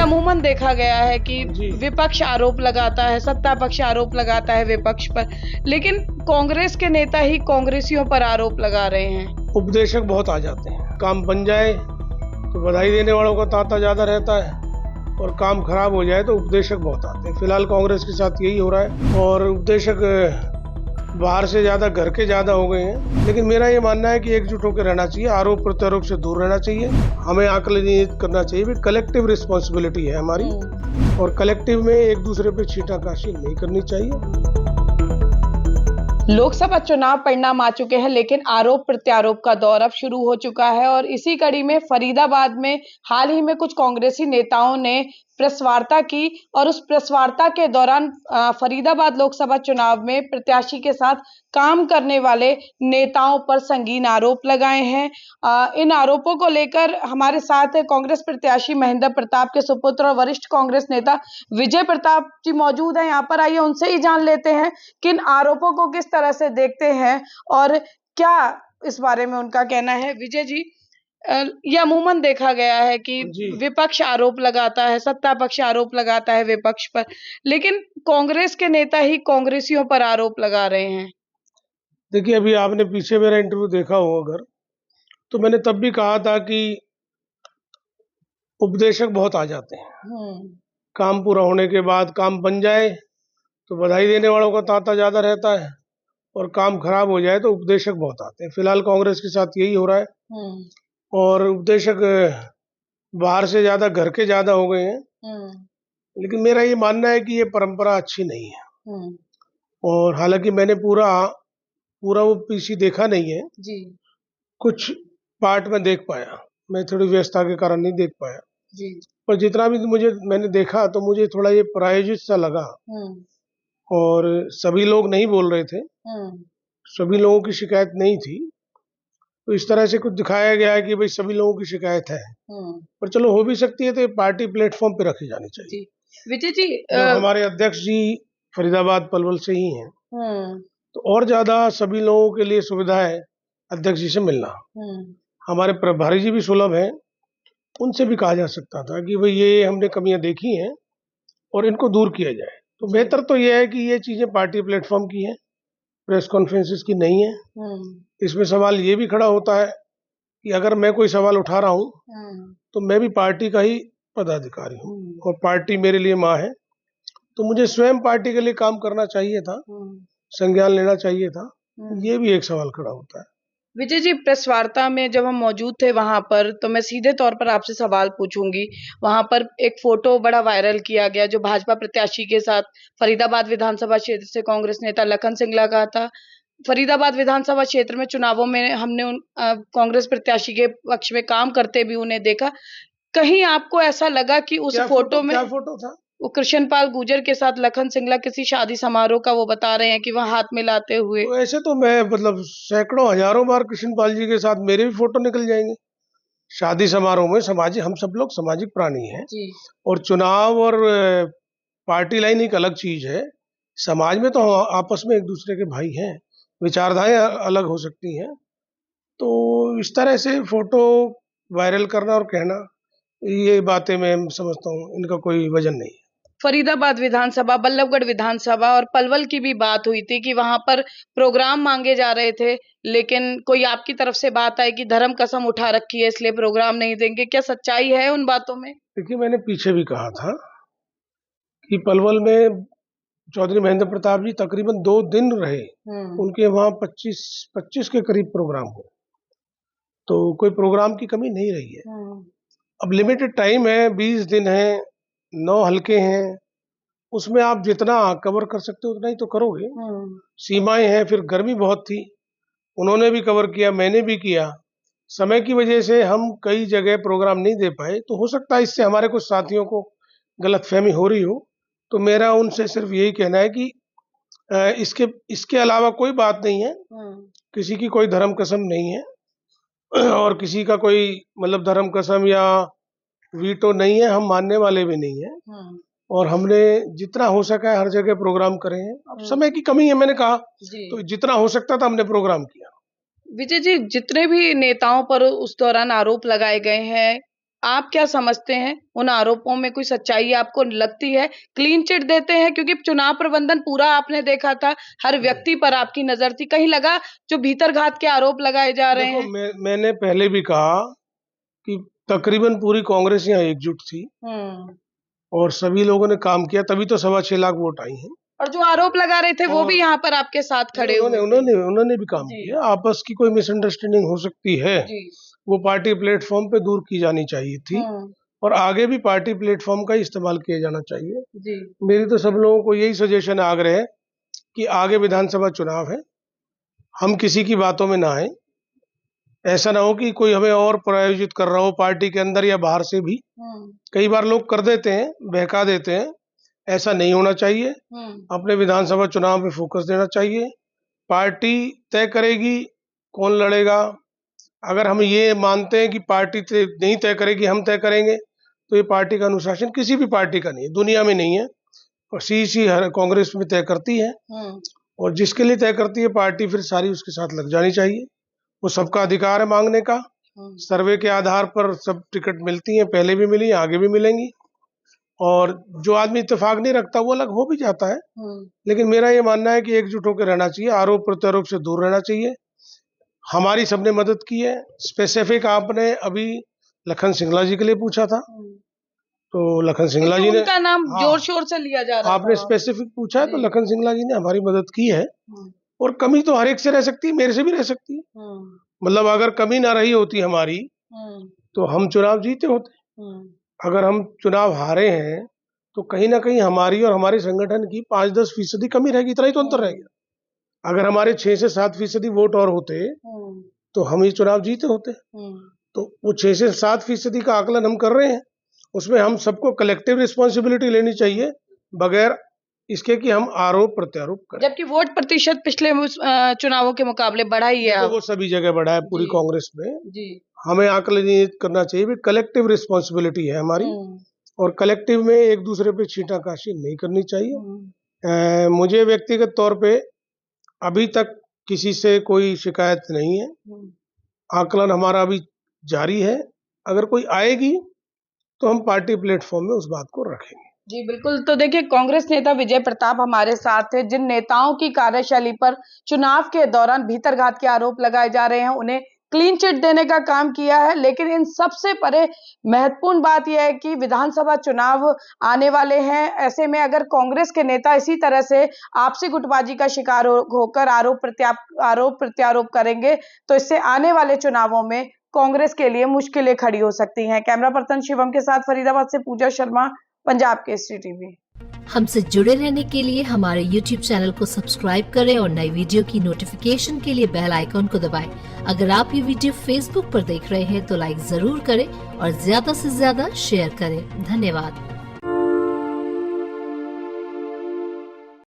अमूमन देखा गया है कि जी। विपक्ष आरोप लगाता है, सत्ता पक्ष आरोप लगाता है विपक्ष पर, लेकिन कांग्रेस के नेता ही कांग्रेसियों पर आरोप लगा रहे हैं। उपदेशक बहुत आ जाते हैं, काम बन जाए तो बधाई देने वालों का तांता ज्यादा रहता है और काम खराब हो जाए तो उपदेशक बहुत आते हैं। फिलहाल कांग्रेस के साथ यही हो रहा है और उपदेशक बाहर से ज्यादा घर के ज्यादा हो गए हैं। लेकिन मेरा ये मानना है कि एकजुट होकर रहना चाहिए, आरोप प्रत्यारोप से दूर रहना चाहिए। हमें आकलन करना चाहिए भी कलेक्टिव रिस्पॉन्सिबिलिटी है हमारी और कलेक्टिव में एक दूसरे पे छींटाकाशी नहीं करनी चाहिए। लोकसभा चुनाव परिणाम आ चुके हैं, लेकिन आरोप प्रत्यारोप का दौर अब शुरू हो चुका है और इसी कड़ी में फरीदाबाद में हाल ही में कुछ कांग्रेसी नेताओं ने प्रेस वार्ता की और उस प्रेस वार्ता के दौरान फरीदाबाद लोकसभा चुनाव में प्रत्याशी के साथ काम करने वाले नेताओं पर संगीन आरोप लगाए हैं। इन आरोपों को लेकर हमारे साथ कांग्रेस प्रत्याशी महेंद्र प्रताप के सुपुत्र और वरिष्ठ कांग्रेस नेता विजय प्रताप जी मौजूद हैं। यहाँ पर आइए उनसे ही जान लेते हैं कि इन आरोपों को किस तरह से देखते हैं और क्या इस बारे में उनका कहना है। विजय जी, ये अमूमन देखा गया है कि जी। विपक्ष आरोप लगाता है, सत्ता पक्ष आरोप लगाता है विपक्ष पर, लेकिन कांग्रेस के नेता ही कांग्रेसियों पर आरोप लगा रहे हैं। देखिए, अभी आपने पीछे मेरा इंटरव्यू देखा हो अगर, तो मैंने तब भी कहा था कि उपदेशक बहुत आ जाते हैं, काम पूरा होने के बाद काम बन जाए तो बधाई देने वालों का तांता ज्यादा रहता है और काम खराब हो जाए तो उपदेशक बहुत आते हैं। फिलहाल कांग्रेस के साथ यही हो रहा है और उपदेशक बाहर से ज्यादा घर के ज्यादा हो गए हैं। लेकिन मेरा ये मानना है कि ये परंपरा अच्छी नहीं है और हालांकि मैंने पूरा वो पीसी देखा नहीं है जी। कुछ पार्ट में देख पाया, मैं थोड़ी व्यस्तता के कारण नहीं देख पाया जी। पर जितना भी मैंने देखा तो मुझे थोड़ा ये प्रायोजित सा लगा और सभी लोग नहीं बोल रहे थे, सभी लोगों की शिकायत नहीं थी। तो इस तरह से कुछ दिखाया गया है कि भाई सभी लोगों की शिकायत है, पर चलो हो भी सकती है तो ये पार्टी प्लेटफॉर्म पे रखी जानी चाहिए। विजय जी, हमारे अध्यक्ष जी फरीदाबाद पलवल से ही हैं तो और ज्यादा सभी लोगों के लिए सुविधा है अध्यक्ष जी से मिलना। हमारे प्रभारी जी भी सुलभ हैं, उनसे भी कहा जा सकता था कि भाई ये हमने कमियां देखी हैं और इनको दूर किया जाए। तो बेहतर तो ये है कि ये चीजें पार्टी प्लेटफॉर्म की हैं, प्रेस कॉन्फ्रेंसेस की नहीं है। इसमें सवाल ये भी खड़ा होता है कि अगर मैं कोई सवाल उठा रहा हूँ तो मैं भी पार्टी का ही पदाधिकारी हूँ और पार्टी मेरे लिए माँ है, तो मुझे स्वयं पार्टी के लिए काम करना चाहिए था, संज्ञान लेना चाहिए था। ये भी एक सवाल खड़ा होता है। विजय जी, प्रेस वार्ता में जब हम मौजूद थे वहां पर, तो मैं सीधे तौर पर आपसे सवाल पूछूंगी। वहां पर एक फोटो बड़ा वायरल किया गया जो भाजपा प्रत्याशी के साथ फरीदाबाद विधानसभा क्षेत्र से कांग्रेस नेता लखन सिंगला का था। फरीदाबाद विधानसभा क्षेत्र में चुनावों में हमने उन कांग्रेस प्रत्याशी के पक्ष में काम करते भी उन्हें देखा। कहीं आपको ऐसा लगा कि उस फोटो में क्या फोटो था? वो कृष्णपाल गुर्जर के साथ लखन सिंगला किसी शादी समारोह का वो बता रहे हैं कि वह हाथ मिलाते हुए। तो ऐसे तो मैं मतलब सैकड़ों हजारों बार कृष्णपाल जी के साथ मेरे भी फोटो निकल जाएंगे शादी समारोह में। सामाजिक, हम सब लोग सामाजिक प्राणी हैं और चुनाव और पार्टी लाइन एक अलग चीज है। समाज में तो आपस में एक दूसरे के भाई हैं, विचारधाराएं अलग हो सकती हैं, तो इस तरह से फोटो वायरल करना और कहना, ये बातें मैं समझता हूँ इनका कोई वजन नहीं। फरीदाबाद विधानसभा, बल्लभगढ़ विधानसभा और पलवल की भी बात हुई थी कि वहां पर प्रोग्राम मांगे जा रहे थे, लेकिन कोई आपकी तरफ से बात आई कि धर्म कसम उठा रखी है इसलिए प्रोग्राम नहीं देंगे। क्या सच्चाई है उन बातों में? देखिए, मैंने पीछे भी कहा था कि पलवल में चौधरी महेंद्र प्रताप जी तकरीबन 2 दिन रहे, उनके वहां 25 के करीब प्रोग्राम हो, तो कोई प्रोग्राम की कमी नहीं रही है। अब लिमिटेड टाइम है, 20 दिन है, 9 हलके हैं, उसमें आप जितना कवर कर सकते हो उतना ही तो करोगे। सीमाएं हैं, फिर गर्मी बहुत थी, उन्होंने भी कवर किया, मैंने भी किया। समय की वजह से हम कई जगह प्रोग्राम नहीं दे पाए, तो हो सकता है इससे हमारे कुछ साथियों को गलतफहमी हो रही हो। तो मेरा उनसे सिर्फ यही कहना है कि इसके अलावा कोई बात नहीं है, किसी की कोई धर्म कसम नहीं है और किसी का कोई मतलब धर्म कसम या वीटो नहीं है, हम मानने वाले भी नहीं है और हमने जितना हो सका है हर जगह प्रोग्राम करे हैं। अब समय की कमी है, मैंने कहा, तो जितना हो सकता था हमने प्रोग्राम किया। विजय जी, जितने भी नेताओं पर उस दौरान आरोप लगाए गए हैं, आप क्या समझते हैं, उन आरोपों में कोई सच्चाई आपको लगती है? क्लीन चिट देते हैं क्योंकि चुनाव प्रबंधन पूरा आपने देखा था, हर व्यक्ति पर आपकी नजर थी, कहीं लगा जो भीतरघात के आरोप लगाए जा रहे हैं? मैंने पहले भी कहा कि तकरीबन पूरी कांग्रेस यहाँ एकजुट थी और सभी लोगों ने काम किया, तभी तो 6.25 लाख वोट आई हैं। और जो आरोप लगा रहे थे वो भी यहाँ पर आपके साथ खड़े हुए थे। उन्होंने भी काम किया। आपस की कोई मिसअंडरस्टैंडिंग हो सकती है, वो पार्टी प्लेटफॉर्म पे दूर की जानी चाहिए थी और आगे भी पार्टी प्लेटफॉर्म का इस्तेमाल किया जाना चाहिए। मेरी तो सब लोगों को यही सजेशन आग्रह है कि आगे विधानसभा चुनाव है, हम किसी की बातों में ना आए। ऐसा ना हो कि कोई हमें और प्रायोजित कर रहा हो पार्टी के अंदर या बाहर से भी। कई बार लोग कर देते हैं, बहका देते हैं, ऐसा नहीं होना चाहिए। अपने विधानसभा चुनाव पे फोकस देना चाहिए। पार्टी तय करेगी कौन लड़ेगा। अगर हम ये मानते हैं कि पार्टी नहीं तय करेगी, हम तय करेंगे, तो ये पार्टी का अनुशासन किसी भी पार्टी का नहीं है, दुनिया में नहीं है। और सीसी कांग्रेस में तय करती है और जिसके लिए तय करती है पार्टी, फिर सारी उसके साथ लग जानी चाहिए। वो सबका अधिकार है मांगने का। सर्वे के आधार पर सब टिकट मिलती हैं, पहले भी मिली, आगे भी मिलेंगी। और जो आदमी इत्तेफाक नहीं रखता वो अलग हो भी जाता है। लेकिन मेरा ये मानना है कि एकजुट होकर रहना चाहिए, आरोप प्रत्यारोप से दूर रहना चाहिए। हमारी सबने मदद की है। स्पेसिफिक आपने अभी लखन सिंगला जी के लिए पूछा था, तो लखन सिंगला जी ने, उनका नाम जोर शोर से लिया जा रहा आपने स्पेसिफिक पूछा है, तो लखन सिंगला जी ने हमारी मदद की है। और कमी तो हर एक से रह सकती है, मेरे से भी रह सकती है। मतलब अगर कमी ना रही होती हमारी तो हम चुनाव जीते होते। अगर हम चुनाव हारे हैं तो कहीं ना कहीं हमारी और हमारे संगठन की 5-10% कमी रहेगी, इतना ही तो अंतर रहेगा। अगर हमारे 6 से 7% वोट और होते तो हम ये चुनाव जीते होते। तो वो 6 से 7% का आकलन हम कर रहे हैं, उसमें हम सबको कलेक्टिव रिस्पॉन्सिबिलिटी लेनी चाहिए, बगैर इसके कि हम आरोप प्रत्यारोप करें। जबकि वोट प्रतिशत पिछले चुनावों के मुकाबले बढ़ा ही है। तो वो सभी जगह बढ़ा है, पूरी कांग्रेस में। हमें आकलन करना चाहिए भी कलेक्टिव रिस्पॉन्सिबिलिटी है हमारी, और कलेक्टिव में एक दूसरे पे छींटाकाशी नहीं करनी चाहिए। मुझे व्यक्तिगत तौर पे अभी तक किसी से कोई शिकायत नहीं है। आकलन हमारा अभी जारी है। अगर कोई आएगी तो हम पार्टी प्लेटफॉर्म में उस बात को रखेंगे। जी बिल्कुल। तो देखिए, कांग्रेस नेता विजय प्रताप हमारे साथ है। जिन नेताओं की कार्यशैली पर चुनाव के दौरान भीतरघात के आरोप लगाए जा रहे हैं, उन्हें क्लीन चिट देने का काम किया है। लेकिन इन सबसे परे महत्वपूर्ण बात यह है कि विधानसभा चुनाव आने वाले हैं। ऐसे में अगर कांग्रेस के नेता इसी तरह से आपसी गुटबाजी का शिकार होकर आरोप प्रत्यारोप करेंगे, तो इससे आने वाले चुनावों में कांग्रेस के लिए मुश्किलें खड़ी हो सकती हैं। कैमरा पर्सन शिवम के साथ फरीदाबाद से पूजा शर्मा, पंजाब केसरी टीवी। हमसे जुड़े रहने के लिए हमारे YouTube चैनल को सब्सक्राइब करें और नई वीडियो की नोटिफिकेशन के लिए बेल आइकॉन को दबाएं। अगर आप ये वीडियो Facebook पर देख रहे हैं तो लाइक जरूर करें और ज्यादा से ज्यादा शेयर करें। धन्यवाद।